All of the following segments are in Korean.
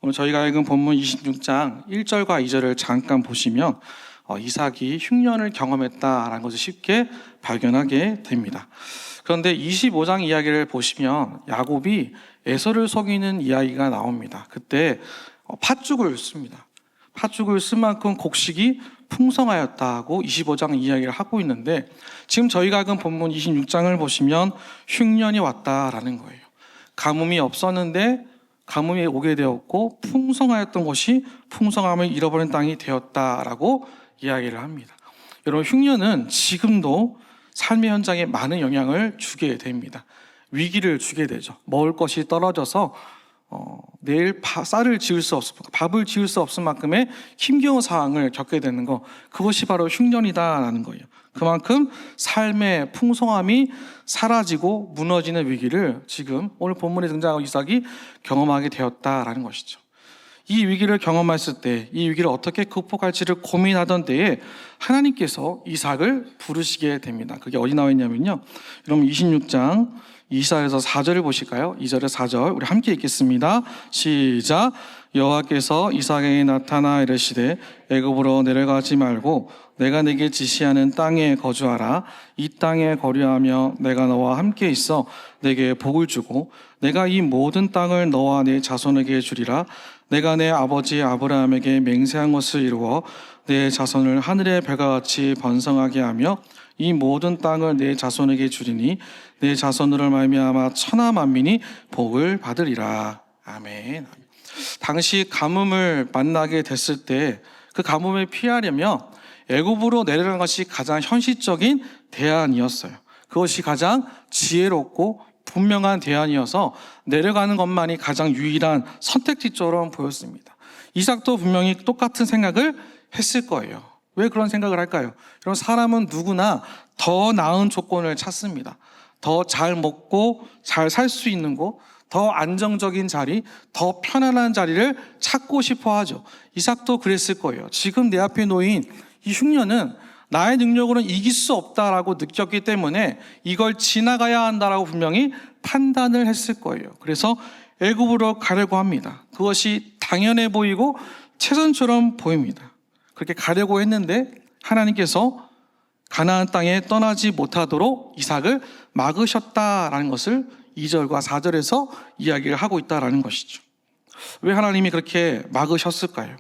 오늘 저희가 읽은 본문 26장 1절과 2절을 잠깐 보시면 이삭이 흉년을 경험했다라는 것을 쉽게 발견하게 됩니다. 그런데 25장 이야기를 보시면 야곱이 에서를 속이는 이야기가 나옵니다. 그때 팥죽을 씁니다. 팥죽을 쓴 만큼 곡식이 풍성하였다고 25장 이야기를 하고 있는데, 지금 저희가 읽은 본문 26장을 보시면 흉년이 왔다라는 거예요. 가뭄이 없었는데 가뭄이 오게 되었고 풍성하였던 것이 풍성함을 잃어버린 땅이 되었다라고 이야기를 합니다. 여러분, 흉년은 지금도 삶의 현장에 많은 영향을 주게 됩니다. 위기를 주게 되죠. 먹을 것이 떨어져서 내일 밥을 지을 수 없을 만큼의 힘겨운 상황을 겪게 되는 것, 그것이 바로 흉년이다라는 거예요. 그만큼 삶의 풍성함이 사라지고 무너지는 위기를 지금 오늘 본문에 등장하는 이삭이 경험하게 되었다라는 것이죠. 이 위기를 경험했을 때, 이 위기를 어떻게 극복할지를 고민하던 때에 하나님께서 이삭을 부르시게 됩니다. 그게 어디 나와 있냐면요, 여러분 26장 2절에서 4절을 보실까요? 2절에 4절 우리 함께 읽겠습니다. 시작. 여호와께서 이삭에게 나타나 이르시되 애굽으로 내려가지 말고 내가 내게 지시하는 땅에 거주하라. 이 땅에 거류하며 내가 너와 함께 있어 내게 복을 주고 내가 이 모든 땅을 너와 네 자손에게 주리라. 내가 내 아버지 아브라함에게 맹세한 것을 이루어 내 자손을 하늘의 별과 같이 번성하게 하며 이 모든 땅을 내 자손에게 주리니 내 자손으로 말미암아 천하 만민이 복을 받으리라. 아멘. 당시 가뭄을 만나게 됐을 때 그 가뭄을 피하려면 애굽으로 내려가는 것이 가장 현실적인 대안이었어요. 그것이 가장 지혜롭고 분명한 대안이어서 내려가는 것만이 가장 유일한 선택지처럼 보였습니다. 이삭도 분명히 똑같은 생각을 했을 거예요. 왜 그런 생각을 할까요? 여러분, 사람은 누구나 더 나은 조건을 찾습니다. 더 잘 먹고 잘 살 수 있는 곳, 더 안정적인 자리, 더 편안한 자리를 찾고 싶어 하죠. 이삭도 그랬을 거예요. 지금 내 앞에 놓인 이 흉년은 나의 능력으로는 이길 수 없다라고 느꼈기 때문에 이걸 지나가야 한다라고 분명히 판단을 했을 거예요. 그래서 애굽으로 가려고 합니다. 그것이 당연해 보이고 최선처럼 보입니다. 그렇게 가려고 했는데 하나님께서 가나안 땅에 떠나지 못하도록 이삭을 막으셨다라는 것을 2절과 4절에서 이야기를 하고 있다라는 것이죠. 왜 하나님이 그렇게 막으셨을까요?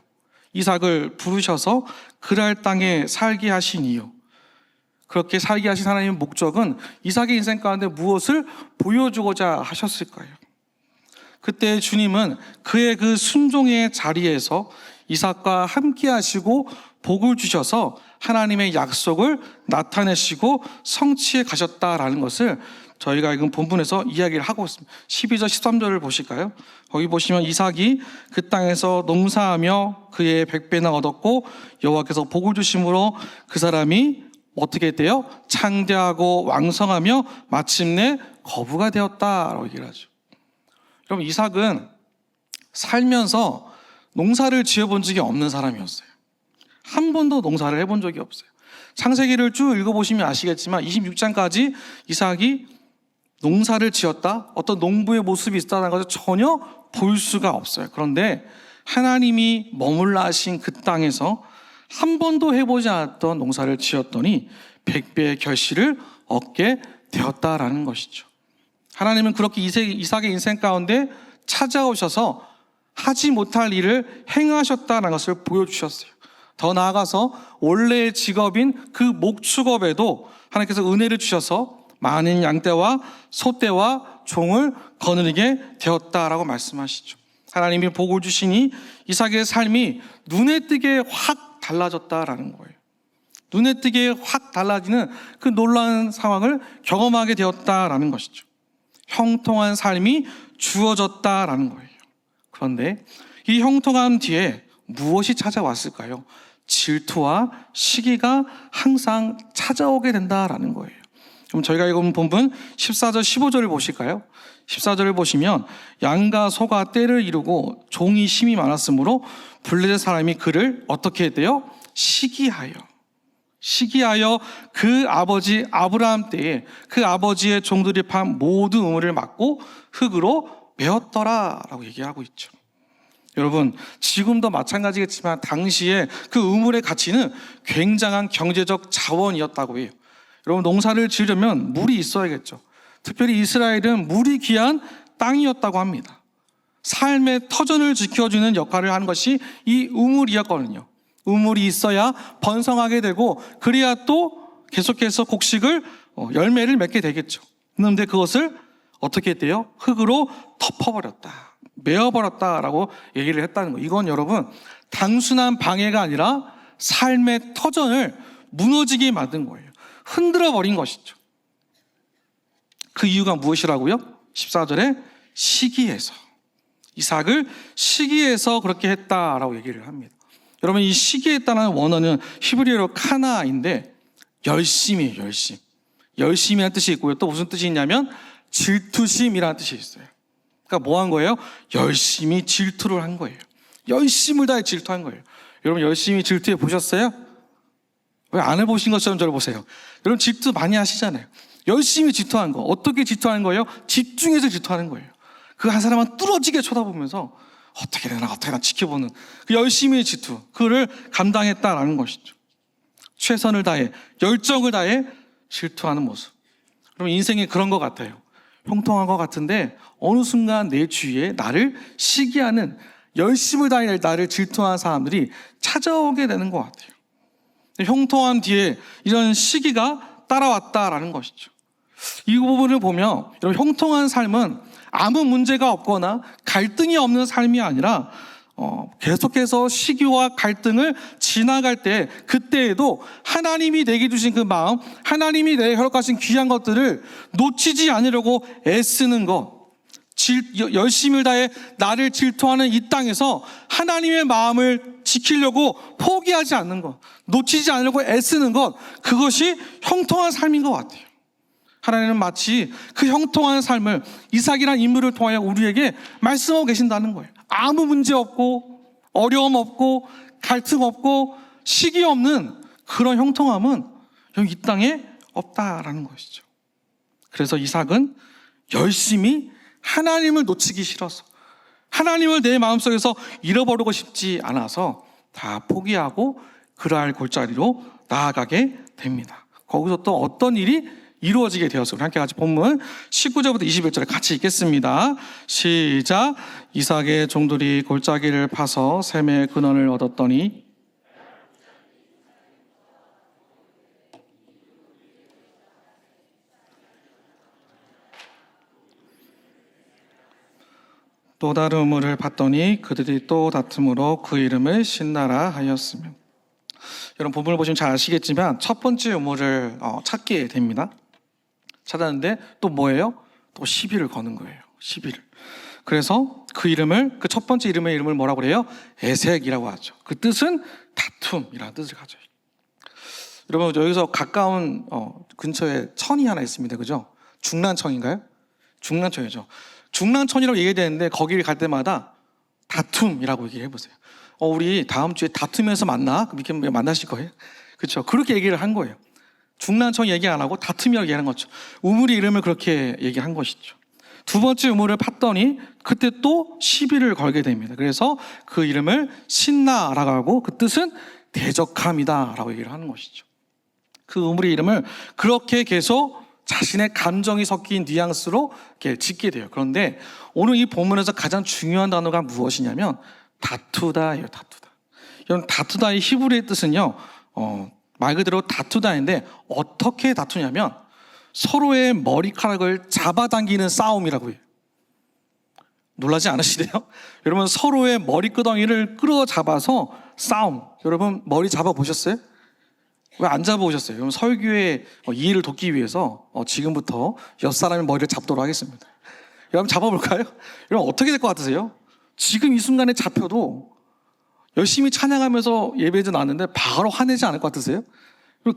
이삭을 부르셔서 그랄 땅에 살게 하신 이유, 그렇게 살게 하신 하나님의 목적은 이삭의 인생 가운데 무엇을 보여주고자 하셨을까요? 그때 주님은 그의 그 순종의 자리에서 이삭과 함께 하시고 복을 주셔서 하나님의 약속을 나타내시고 성취해 가셨다라는 것을 저희가 읽은 본문에서 이야기를 하고 있습니다. 12절 13절을 보실까요? 거기 보시면 이삭이 그 땅에서 농사하며 그의 100배나 얻었고 여호와께서 복을 주심으로 그 사람이 어떻게 돼요? 창대하고 왕성하며 마침내 거부가 되었다라고 얘기를 하죠. 여러분, 이삭은 살면서 농사를 지어본 적이 없는 사람이었어요. 한 번도 농사를 해본 적이 없어요. 창세기를 쭉 읽어보시면 아시겠지만 26장까지 이삭이 농사를 지었다, 어떤 농부의 모습이 있다는 것을 전혀 볼 수가 없어요. 그런데 하나님이 머물러 하신 그 땅에서 한 번도 해보지 않았던 농사를 지었더니 100배의 결실을 얻게 되었다라는 것이죠. 하나님은 그렇게 이삭의 인생 가운데 찾아오셔서 하지 못할 일을 행하셨다는 것을 보여주셨어요. 더 나아가서 원래의 직업인 그 목축업에도 하나님께서 은혜를 주셔서 많은 양떼와 소떼와 종을 거느리게 되었다라고 말씀하시죠. 하나님이 복을 주시니 이삭의 삶이 눈에 띄게 확 달라졌다라는 거예요. 눈에 띄게 확 달라지는 그 놀라운 상황을 경험하게 되었다라는 것이죠. 형통한 삶이 주어졌다라는 거예요. 그런데 이 형통함 뒤에 무엇이 찾아왔을까요? 질투와 시기가 항상 찾아오게 된다라는 거예요. 그럼 저희가 읽은 본문 14절 15절을 보실까요? 14절을 보시면 양과 소가 떼를 이루고 종이 심이 많았으므로 블레셋 사람이 그를 어떻게 했대요? 시기하여 그 아버지 아브라함 때에 그 아버지의 종들이 판 모든 우물을 막고 흙으로 메웠더라 라고 얘기하고 있죠. 여러분, 지금도 마찬가지겠지만 당시에 그 우물의 가치는 굉장한 경제적 자원이었다고 해요. 여러분, 농사를 지으려면 물이 있어야겠죠. 특별히 이스라엘은 물이 귀한 땅이었다고 합니다. 삶의 터전을 지켜주는 역할을 하는 것이 이 우물이었거든요. 우물이 있어야 번성하게 되고 그래야 또 계속해서 곡식을 열매를 맺게 되겠죠. 그런데 그것을 어떻게 했대요? 흙으로 덮어버렸다, 메어버렸다라고 얘기를 했다는 거예요. 이건 여러분 단순한 방해가 아니라 삶의 터전을 무너지게 만든 거예요. 흔들어 버린 것이죠. 그 이유가 무엇이라고요? 14절에 시기해서, 이삭을 시기해서 그렇게 했다라고 얘기를 합니다. 여러분, 이 시기했다는 원어는 히브리어로 카나인데 열심이에요. 열심이라는 뜻이 있고요. 또 무슨 뜻이 있냐면 질투심이라는 뜻이 있어요. 그러니까 뭐 한 거예요? 열심히 질투를 한 거예요. 열심을 다해 질투한 거예요. 여러분, 열심히 질투해 보셨어요? 왜 안 해보신 것처럼 저를 보세요. 여러분, 질투 많이 하시잖아요. 열심히 질투한 거. 어떻게 질투하는 거예요? 집중해서 질투하는 거예요. 그 한 사람은 뚫어지게 쳐다보면서 어떻게 되나 지켜보는 그 열심히 질투, 그를 감당했다라는 것이죠. 최선을 다해, 열정을 다해 질투하는 모습. 그럼 인생에 그런 것 같아요. 형통한 것 같은데 어느 순간 내 주위에 나를 시기하는, 열심을 다해 나를 질투하는 사람들이 찾아오게 되는 것 같아요. 형통한 뒤에 이런 시기가 따라왔다라는 것이죠. 이 부분을 보면 여러분, 형통한 삶은 아무 문제가 없거나 갈등이 없는 삶이 아니라 계속해서 시기와 갈등을 지나갈 때, 그때에도 하나님이 내게 주신 그 마음, 하나님이 내게 허락하신 귀한 것들을 놓치지 않으려고 애쓰는 것, 열심을 다해 나를 질투하는 이 땅에서 하나님의 마음을 지키려고 포기하지 않는 것, 놓치지 않으려고 애쓰는 것, 그것이 형통한 삶인 것 같아요. 하나님은 마치 그 형통한 삶을 이삭이라는 인물을 통하여 우리에게 말씀하고 계신다는 거예요. 아무 문제 없고 어려움 없고 갈등 없고 시기 없는 그런 형통함은 이 땅에 없다라는 것이죠. 그래서 이삭은 열심히 하나님을 놓치기 싫어서, 하나님을 내 마음속에서 잃어버리고 싶지 않아서 다 포기하고 그랄 골짜기로 나아가게 됩니다. 거기서 또 어떤 일이 이루어지게 되었어요. 함께 같이 본문 19절부터 21절에 같이 읽겠습니다. 시작. 이삭의 종들이 골짜기를 파서 샘의 근원을 얻었더니 또 다른 우물을 봤더니 그들이 또 다툼으로 그 이름을 신나라 하였으며. 여러분, 본문을 보시면 잘 아시겠지만 첫 번째 우물을 찾게 됩니다. 찾았는데 또 뭐예요? 또 시비를 거는 거예요. 시비를. 그래서 그 이름을, 그 첫 번째 이름의 이름을 뭐라고 그래요? 에색이라고 하죠. 그 뜻은 다툼이라는 뜻을 가져요. 여러분, 여기서 가까운 근처에 천이 하나 있습니다. 그죠? 중란천인가요? 중란천이죠. 중란천이라고 얘기되는데 거기를 갈 때마다 다툼이라고 얘기를 해보세요. 우리 다음 주에 다툼에서 만나? 그럼 이렇게 만나실 거예요? 그렇죠? 그렇게 얘기를 한 거예요. 중란천 얘기 안 하고 다툼이라고 얘기하는 거죠. 우물의 이름을 그렇게 얘기한 것이죠. 두 번째 우물을 팠더니 그때 또 시비를 걸게 됩니다. 그래서 그 이름을 신나라고 하고 그 뜻은 대적함이다 라고 얘기를 하는 것이죠. 그 우물의 이름을 그렇게 계속 자신의 감정이 섞인 뉘앙스로 이렇게 짓게 돼요. 그런데 오늘 이 본문에서 가장 중요한 단어가 무엇이냐면 다투다예요. 다투다. 여러분, 다투다의 히브리의 뜻은요, 말 그대로 다투다인데 어떻게 다투냐면 서로의 머리카락을 잡아당기는 싸움이라고 해요. 놀라지 않으시대요? 여러분, 서로의 머리끄덩이를 끌어잡아서 싸움. 여러분, 머리 잡아보셨어요? 왜 안 잡아보셨어요? 여러분, 설교의 이해를 돕기 위해서 지금부터 6사람의 머리를 잡도록 하겠습니다. 여러분, 잡아볼까요? 여러분, 어떻게 될 것 같으세요? 지금 이 순간에 잡혀도 열심히 찬양하면서 예배도 나왔는데 바로 화내지 않을 것 같으세요?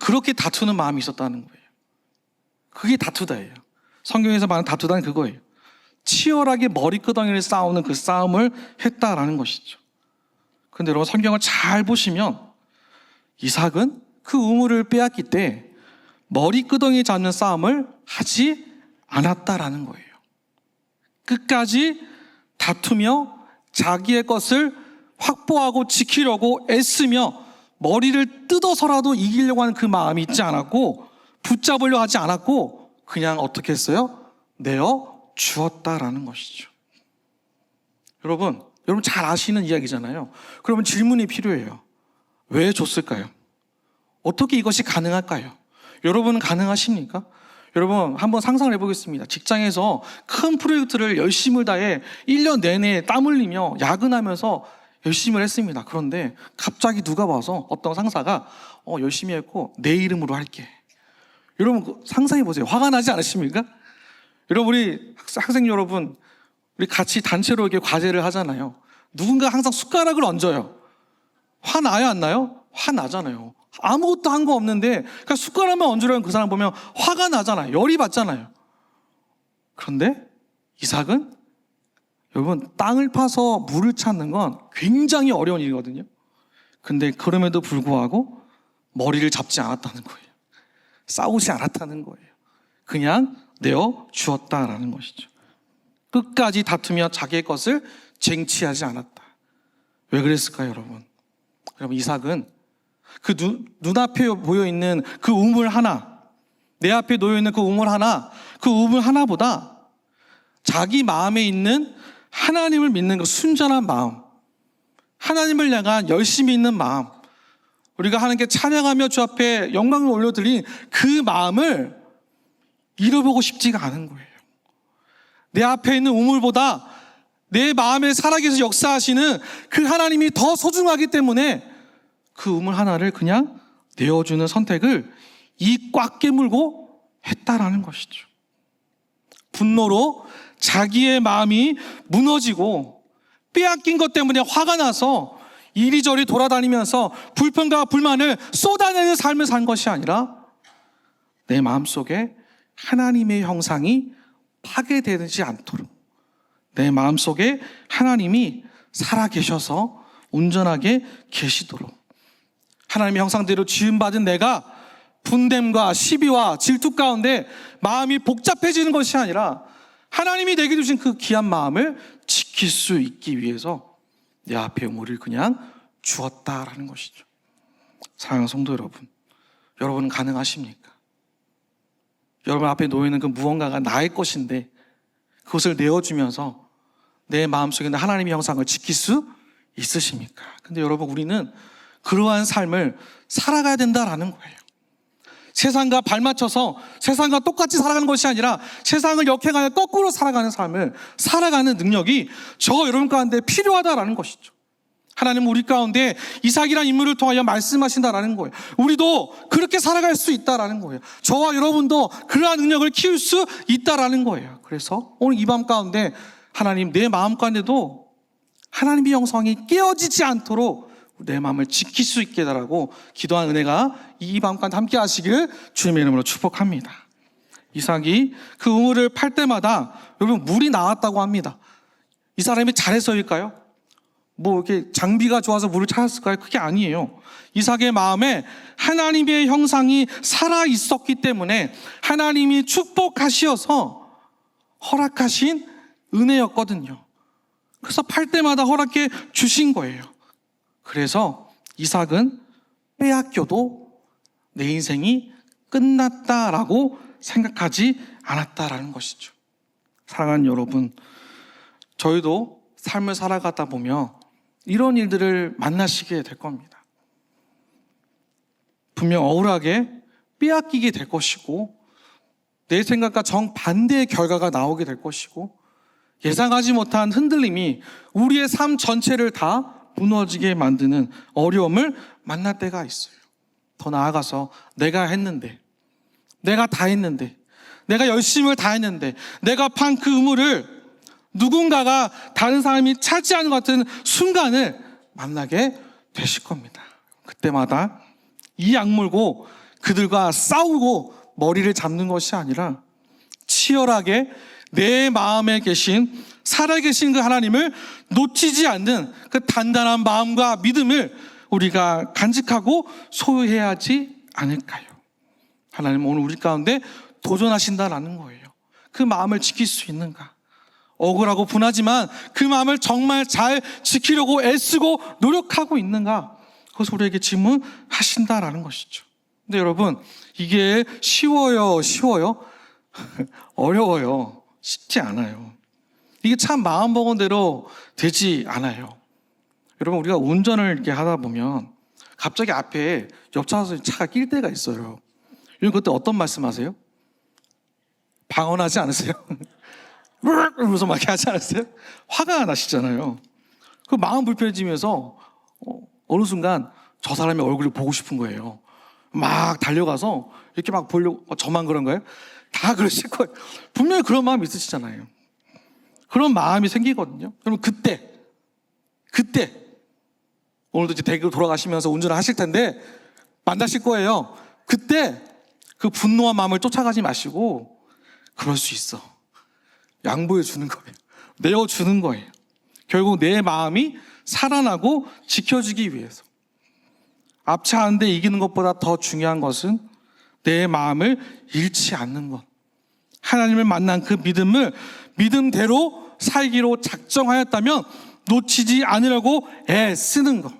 그렇게 다투는 마음이 있었다는 거예요. 그게 다투다예요. 성경에서 말하는 다투다는 그거예요. 치열하게 머리끄덩이를 싸우는 그 싸움을 했다라는 것이죠. 그런데 여러분, 성경을 잘 보시면 이삭은 그 우물을 빼앗길 때 머리끄덩이 잡는 싸움을 하지 않았다라는 거예요. 끝까지 다투며 자기의 것을 확보하고 지키려고 애쓰며 머리를 뜯어서라도 이기려고 하는 그 마음이 있지 않았고, 붙잡으려 하지 않았고, 그냥 어떻게 했어요? 내어 주었다라는 것이죠. 여러분 잘 아시는 이야기잖아요. 그러면 질문이 필요해요. 왜 줬을까요? 어떻게 이것이 가능할까요? 여러분은 가능하십니까? 여러분 한번 상상을 해보겠습니다. 직장에서 큰 프로젝트를 열심을 다해 1년 내내 땀 흘리며 야근하면서 열심히 했습니다. 그런데 갑자기 누가 와서 어떤 상사가 열심히 했고 내 이름으로 할게. 여러분 상상해 보세요. 화가 나지 않으십니까? 여러분 우리 학생 여러분, 우리 같이 단체로 이렇게 과제를 하잖아요. 누군가 항상 숟가락을 얹어요. 화나요 안 나요? 화나잖아요. 아무것도 한 거 없는데 그냥 숟가락만 얹으려는 그 사람 보면 화가 나잖아요. 열이 받잖아요. 그런데 이삭은 여러분 땅을 파서 물을 찾는 건 굉장히 어려운 일이거든요. 근데 그럼에도 불구하고 머리를 잡지 않았다는 거예요. 싸우지 않았다는 거예요. 그냥 내어 주었다라는 것이죠. 끝까지 다투며 자기의 것을 쟁취하지 않았다. 왜 그랬을까요, 여러분? 여러분 이삭은 그 눈앞에 보여있는 그 우물 하나, 내 앞에 놓여있는 그 우물 하나, 그 우물 하나보다 자기 마음에 있는 하나님을 믿는 그 순전한 마음, 하나님을 향한 열심히 있는 마음, 우리가 하나님께 찬양하며 주 앞에 영광을 올려드린 그 마음을 잃어보고 싶지가 않은 거예요. 내 앞에 있는 우물보다 내 마음에 살아계셔서 역사하시는 그 하나님이 더 소중하기 때문에 그 우물 하나를 그냥 내어주는 선택을 이 꽉 깨물고 했다라는 것이죠. 분노로 자기의 마음이 무너지고 빼앗긴 것 때문에 화가 나서 이리저리 돌아다니면서 불평과 불만을 쏟아내는 삶을 산 것이 아니라 내 마음속에 하나님의 형상이 파괴되지 않도록, 내 마음속에 하나님이 살아계셔서 온전하게 계시도록, 하나님의 형상대로 지음받은 내가 분냄과 시비와 질투 가운데 마음이 복잡해지는 것이 아니라 하나님이 내게 주신 그 귀한 마음을 지킬 수 있기 위해서 내 앞에 우물을 그냥 주었다라는 것이죠. 사랑하는 성도 여러분, 여러분은 가능하십니까? 여러분 앞에 놓여있는 그 무언가가 나의 것인데 그것을 내어주면서 내 마음속에 있는 하나님의 형상을 지킬 수 있으십니까? 근데 여러분 우리는 그러한 삶을 살아가야 된다라는 거예요. 세상과 발맞춰서 세상과 똑같이 살아가는 것이 아니라 세상을 역행하여 거꾸로 살아가는 삶을 살아가는 능력이 저 여러분 가운데 필요하다라는 것이죠. 하나님은 우리 가운데 이삭이라는 인물을 통하여 말씀하신다라는 거예요. 우리도 그렇게 살아갈 수 있다라는 거예요. 저와 여러분도 그러한 능력을 키울 수 있다라는 거예요. 그래서 오늘 이 밤 가운데 하나님 내 마음 가운데도 하나님의 형상이 깨어지지 않도록 내 마음을 지킬 수 있게 해달라고 기도한 은혜가 이 밤 가운데 함께 하시기를 주님의 이름으로 축복합니다. 이삭이 그 우물을 팔 때마다 여러분 물이 나왔다고 합니다. 이 사람이 잘해서일까요? 뭐 이렇게 장비가 좋아서 물을 찾았을까요? 그게 아니에요. 이삭의 마음에 하나님의 형상이 살아 있었기 때문에 하나님이 축복하시어서 허락하신 은혜였거든요. 그래서 팔 때마다 허락해 주신 거예요. 그래서 이삭은 빼앗겨도 내 인생이 끝났다라고 생각하지 않았다라는 것이죠. 사랑하는 여러분, 저희도 삶을 살아가다 보면 이런 일들을 만나시게 될 겁니다. 분명 억울하게 빼앗기게 될 것이고 내 생각과 정반대의 결과가 나오게 될 것이고 예상하지 못한 흔들림이 우리의 삶 전체를 다 무너지게 만드는 어려움을 만날 때가 있어요. 더 나아가서 내가 했는데, 내가 다 했는데, 내가 열심을 다 했는데, 내가 판 그 우물을 누군가가 다른 사람이 차지하는 것 같은 순간을 만나게 되실 겁니다. 그때마다 이 악물고 그들과 싸우고 머리를 잡는 것이 아니라 치열하게 내 마음에 계신 살아계신 그 하나님을 놓치지 않는 그 단단한 마음과 믿음을 우리가 간직하고 소유해야 하지 않을까요? 하나님은 오늘 우리 가운데 도전하신다라는 거예요. 그 마음을 지킬 수 있는가? 억울하고 분하지만 그 마음을 정말 잘 지키려고 애쓰고 노력하고 있는가? 그것을 우리에게 질문하신다라는 것이죠. 근데 여러분, 이게 쉬워요? 어려워요. 쉽지 않아요. 이게 참 마음먹은 대로 되지 않아요. 여러분, 우리가 운전을 이렇게 하다 보면 갑자기 앞에 옆차선에 차가 낄 때가 있어요. 여러분, 그때 어떤 말씀하세요? 방언하지 않으세요? 그러면서 막 이렇게 하지 않으세요? 화가 나시잖아요. 그 마음 불편해지면서 어느 순간 저 사람의 얼굴을 보고 싶은 거예요. 막 달려가서 이렇게 막 보려고. 저만 그런 거예요? 다 그러실 거예요. 분명히 그런 마음이 있으시잖아요. 그런 마음이 생기거든요. 그러면 그때 오늘도 이제 대구로 돌아가시면서 운전을 하실 텐데 만나실 거예요. 그때 그 분노한 마음을 쫓아가지 마시고 그럴 수 있어. 양보해 주는 거예요. 내어주는 거예요. 결국 내 마음이 살아나고 지켜지기 위해서. 앞차하는데 이기는 것보다 더 중요한 것은 내 마음을 잃지 않는 것. 하나님을 만난 그 믿음을 믿음대로 살기로 작정하였다면 놓치지 않으려고 애쓰는 것.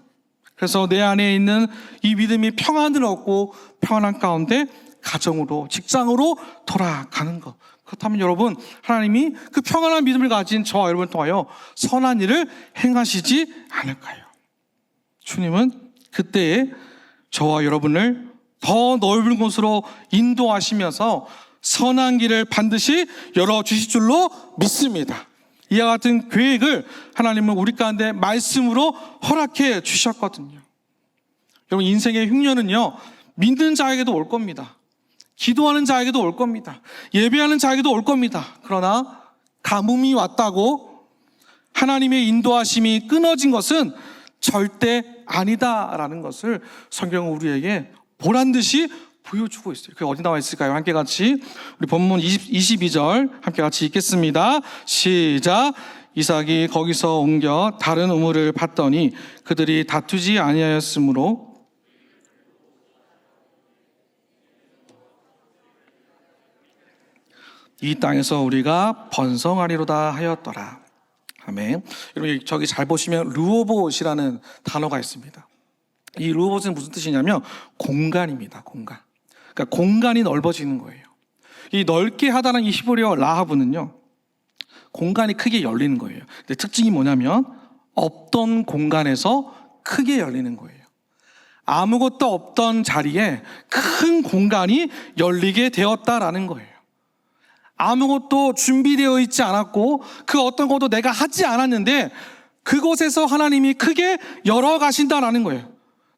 그래서 내 안에 있는 이 믿음이 평안을 얻고 평안한 가운데 가정으로, 직장으로 돌아가는 것. 그렇다면 여러분, 하나님이 그 평안한 믿음을 가진 저와 여러분을 통하여 선한 일을 행하시지 않을까요? 주님은 그때에 저와 여러분을 더 넓은 곳으로 인도하시면서 선한 길을 반드시 열어주실 줄로 믿습니다. 이와 같은 계획을 하나님은 우리 가운데 말씀으로 허락해 주셨거든요. 여러분, 인생의 흉년은요, 믿는 자에게도 올 겁니다. 기도하는 자에게도 올 겁니다. 예배하는 자에게도 올 겁니다. 그러나 가뭄이 왔다고 하나님의 인도하심이 끊어진 것은 절대 아니다라는 것을 성경은 우리에게 보란듯이 보여주고 있어요. 그게 어디 나와 있을까요? 함께 같이 우리 본문 22절 함께 같이 읽겠습니다. 시작. 이삭이 거기서 옮겨 다른 우물을 팠더니 그들이 다투지 아니하였으므로 이 땅에서 우리가 번성하리로다 하였더라. 아멘. 여러분, 저기 잘 보시면 르호봇이라는 단어가 있습니다. 이 르호봇은 무슨 뜻이냐면 공간입니다. 공간. 그러니까 공간이 넓어지는 거예요. 이 넓게 하다는 이 히브리어 라하브는요, 공간이 크게 열리는 거예요. 근데 특징이 뭐냐면 없던 공간에서 크게 열리는 거예요. 아무것도 없던 자리에 큰 공간이 열리게 되었다라는 거예요. 아무것도 준비되어 있지 않았고 그 어떤 것도 내가 하지 않았는데 그곳에서 하나님이 크게 열어가신다라는 거예요.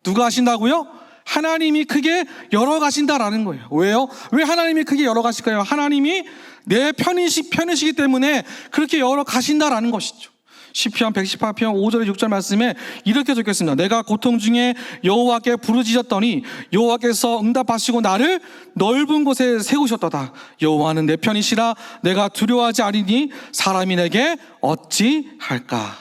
누가 하신다고요? 하나님이 크게 열어가신다라는 거예요. 왜요? 왜 하나님이 크게 열어가실까요? 하나님이 내 편이시기 때문에 그렇게 열어가신다라는 것이죠. 시편 118편 5절에 6절 말씀에 이렇게 적혔습니다. 내가 고통 중에 여호와께 부르짖었더니 여호와께서 응답하시고 나를 넓은 곳에 세우셨도다. 여호와는 내 편이시라 내가 두려워하지 아니니 사람이 내게 어찌할까.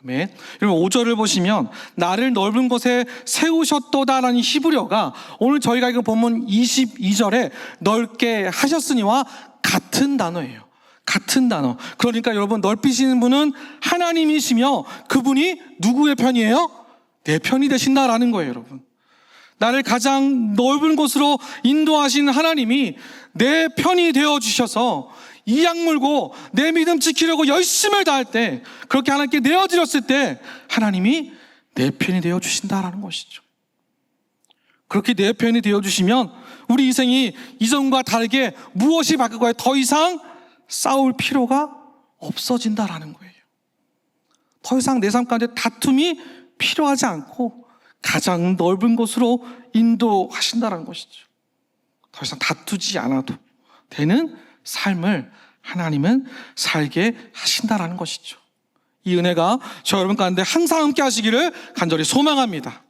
아멘. 여러분 5절을 보시면 나를 넓은 곳에 세우셨도다라는 히브리어가 오늘 저희가 읽은 본문 22절에 넓게 하셨으니와 같은 단어예요. 같은 단어. 그러니까 여러분, 넓히시는 분은 하나님이시며 그분이 누구의 편이에요? 내 편이 되신다라는 거예요. 여러분, 나를 가장 넓은 곳으로 인도하신 하나님이 내 편이 되어주셔서 이 약물고 내 믿음 지키려고 열심을 다할 때, 그렇게 하나님께 내어드렸을 때 하나님이 내 편이 되어주신다라는 것이죠. 그렇게 내 편이 되어주시면 우리 인생이 이전과 다르게 무엇이 바뀔까요? 더 이상 싸울 필요가 없어진다라는 거예요. 더 이상 내 삶 가운데 다툼이 필요하지 않고 가장 넓은 곳으로 인도하신다라는 것이죠. 더 이상 다투지 않아도 되는 삶을 하나님은 살게 하신다라는 것이죠. 이 은혜가 저 여러분 가운데 항상 함께 하시기를 간절히 소망합니다.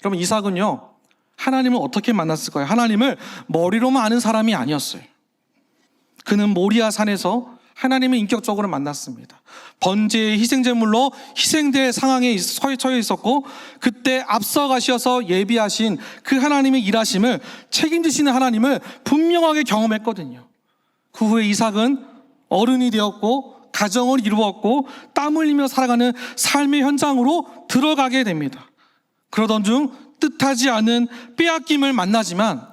여러분, 이삭은요, 하나님을 어떻게 만났을까요? 하나님을 머리로만 아는 사람이 아니었어요. 그는 모리아 산에서 하나님을 인격적으로 만났습니다. 번제의 희생제물로 희생될 상황에 처해 있었고, 그때 앞서가셔서 예비하신 그 하나님의 일하심을 책임지시는 하나님을 분명하게 경험했거든요. 그 후에 이삭은 어른이 되었고 가정을 이루었고 땀 흘리며 살아가는 삶의 현장으로 들어가게 됩니다. 그러던 중 뜻하지 않은 빼앗김을 만나지만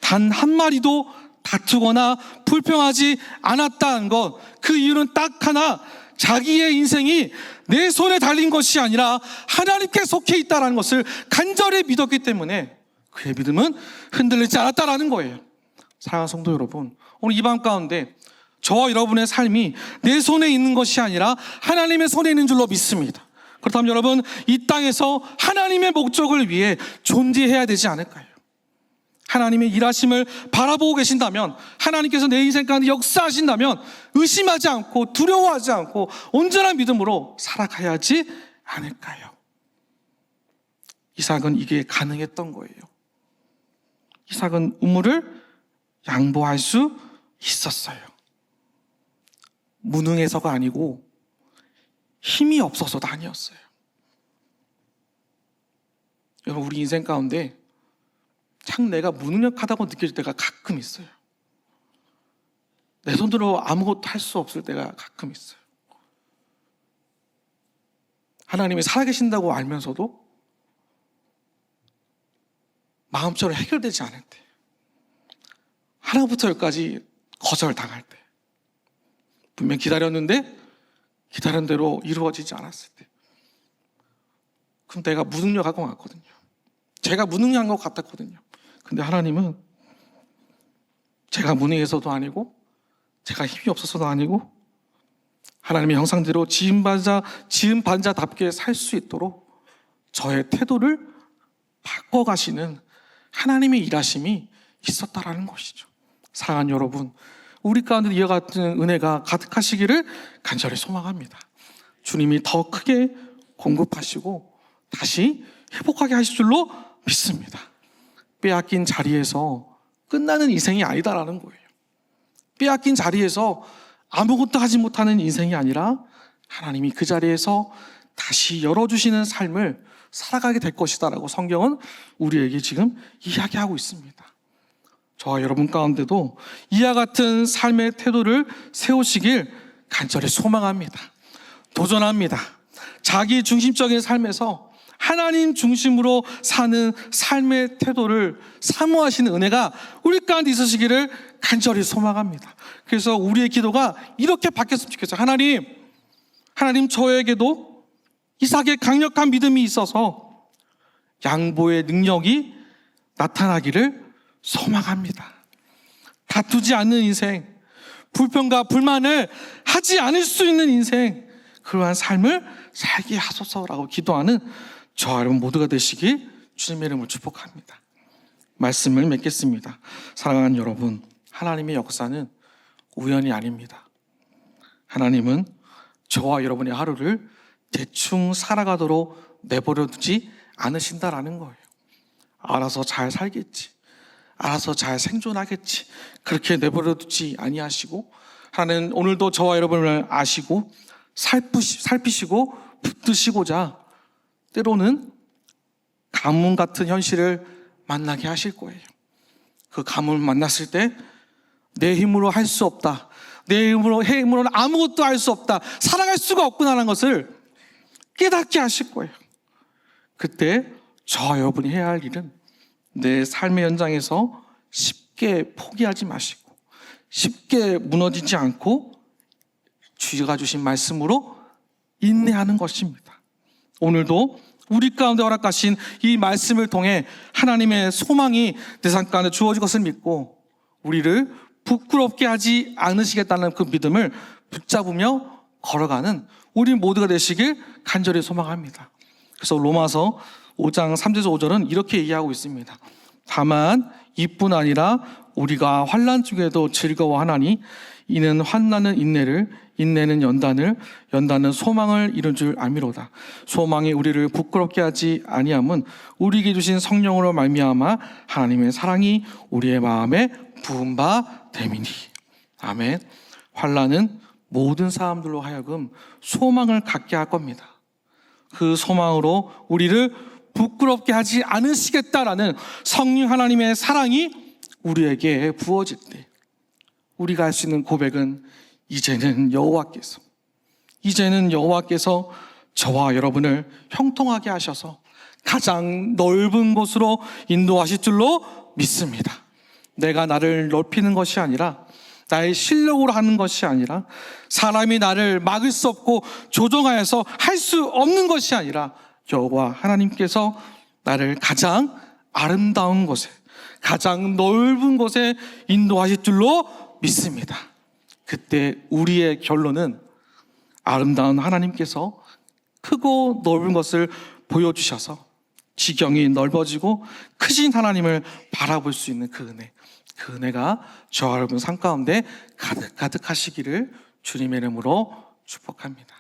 단 한 마리도 다투거나 불평하지 않았다는 것, 그 이유는 딱 하나, 자기의 인생이 내 손에 달린 것이 아니라 하나님께 속해 있다는 것을 간절히 믿었기 때문에 그의 믿음은 흔들리지 않았다는 거예요. 사랑하는 성도 여러분, 오늘 이 밤 가운데 저와 여러분의 삶이 내 손에 있는 것이 아니라 하나님의 손에 있는 줄로 믿습니다. 그렇다면 여러분, 이 땅에서 하나님의 목적을 위해 존재해야 되지 않을까요? 하나님의 일하심을 바라보고 계신다면, 하나님께서 내 인생 가운데 역사하신다면 의심하지 않고 두려워하지 않고 온전한 믿음으로 살아가야지 않을까요? 이삭은 이게 가능했던 거예요. 이삭은 우물을 양보할 수 있었어요. 무능해서가 아니고 힘이 없어서도 아니었어요. 여러분, 우리 인생 가운데 참 내가 무능력하다고 느낄 때가 가끔 있어요. 내 손으로 아무것도 할 수 없을 때가 가끔 있어요. 하나님이 살아계신다고 알면서도 마음처럼 해결되지 않을 때, 하나부터 열까지 거절당할 때, 분명 기다렸는데 기다린 대로 이루어지지 않았을 때, 그럼 내가 무능력한 것 같거든요. 제가 무능력한 것 같았거든요. 근데 하나님은 제가 무능해서도 아니고 제가 힘이 없어서도 아니고 하나님의 형상대로 지은 반자답게 살 수 있도록 저의 태도를 바꿔가시는 하나님의 일하심이 있었다라는 것이죠. 사랑하는 여러분, 우리 가운데 이와 같은 은혜가 가득하시기를 간절히 소망합니다. 주님이 더 크게 공급하시고 다시 회복하게 하실 줄로 믿습니다. 빼앗긴 자리에서 끝나는 인생이 아니다라는 거예요. 빼앗긴 자리에서 아무것도 하지 못하는 인생이 아니라 하나님이 그 자리에서 다시 열어주시는 삶을 살아가게 될 것이다라고 성경은 우리에게 지금 이야기하고 있습니다. 저와 여러분 가운데도 이와 같은 삶의 태도를 세우시길 간절히 소망합니다. 도전합니다. 자기 중심적인 삶에서 하나님 중심으로 사는 삶의 태도를 사모하시는 은혜가 우리 가운데 있으시기를 간절히 소망합니다. 그래서 우리의 기도가 이렇게 바뀌었으면 좋겠어요. 하나님 저에게도 이삭의 강력한 믿음이 있어서 양보의 능력이 나타나기를 소망합니다. 다투지 않는 인생, 불평과 불만을 하지 않을 수 있는 인생, 그러한 삶을 살게 하소서라고 기도하는 저와 여러분 모두가 되시길 주님의 이름으로 축복합니다. 말씀을 맺겠습니다. 사랑하는 여러분, 하나님의 역사는 우연이 아닙니다. 하나님은 저와 여러분의 하루를 대충 살아가도록 내버려두지 않으신다라는 거예요. 알아서 잘 살겠지, 알아서 잘 생존하겠지, 그렇게 내버려두지 아니하시고, 하나님은 오늘도 저와 여러분을 아시고 살피시고 붙드시고자 때로는 가뭄 같은 현실을 만나게 하실 거예요. 그 가뭄을 만났을 때 내 힘으로 할 수 없다, 내 힘으로는 아무것도 할 수 없다, 살아갈 수가 없구나라는 것을 깨닫게 하실 거예요. 그때 저와 여러분이 해야 할 일은 내 삶의 현장에서 쉽게 포기하지 마시고 쉽게 무너지지 않고 주가 주신 말씀으로 인내하는 것입니다. 오늘도 우리 가운데 허락하신 이 말씀을 통해 하나님의 소망이 내 삶 가운데 주어질 것을 믿고 우리를 부끄럽게 하지 않으시겠다는 그 믿음을 붙잡으며 걸어가는 우리 모두가 되시길 간절히 소망합니다. 그래서 로마서 5장 3절에서 5절은 이렇게 얘기하고 있습니다. 다만 이뿐 아니라 우리가 환난 중에도 즐거워하나니 이는 환난은 인내를, 인내는 연단을, 연단은 소망을 이룬 줄 알미로다. 소망이 우리를 부끄럽게 하지 아니함은 우리에게 주신 성령으로 말미암아 하나님의 사랑이 우리의 마음에 부은 바 됨이니. 아멘. 환난은 모든 사람들로 하여금 소망을 갖게 할 겁니다. 그 소망으로 우리를 부끄럽게 하지 않으시겠다라는 성령 하나님의 사랑이 우리에게 부어질 때 우리가 할 수 있는 고백은 이제는 여호와께서 저와 여러분을 형통하게 하셔서 가장 넓은 곳으로 인도하실 줄로 믿습니다. 내가 나를 넓히는 것이 아니라, 나의 실력으로 하는 것이 아니라, 사람이 나를 막을 수 없고 조종하여서 할 수 없는 것이 아니라, 여호와 하나님께서 나를 가장 아름다운 곳에, 가장 넓은 곳에 인도하실 줄로 믿습니다. 그때 우리의 결론은 아름다운 하나님께서 크고 넓은 것을 보여주셔서 지경이 넓어지고 크신 하나님을 바라볼 수 있는 그 은혜가 저와 여러분 삶 가운데 가득가득 하시기를 주님의 이름으로 축복합니다.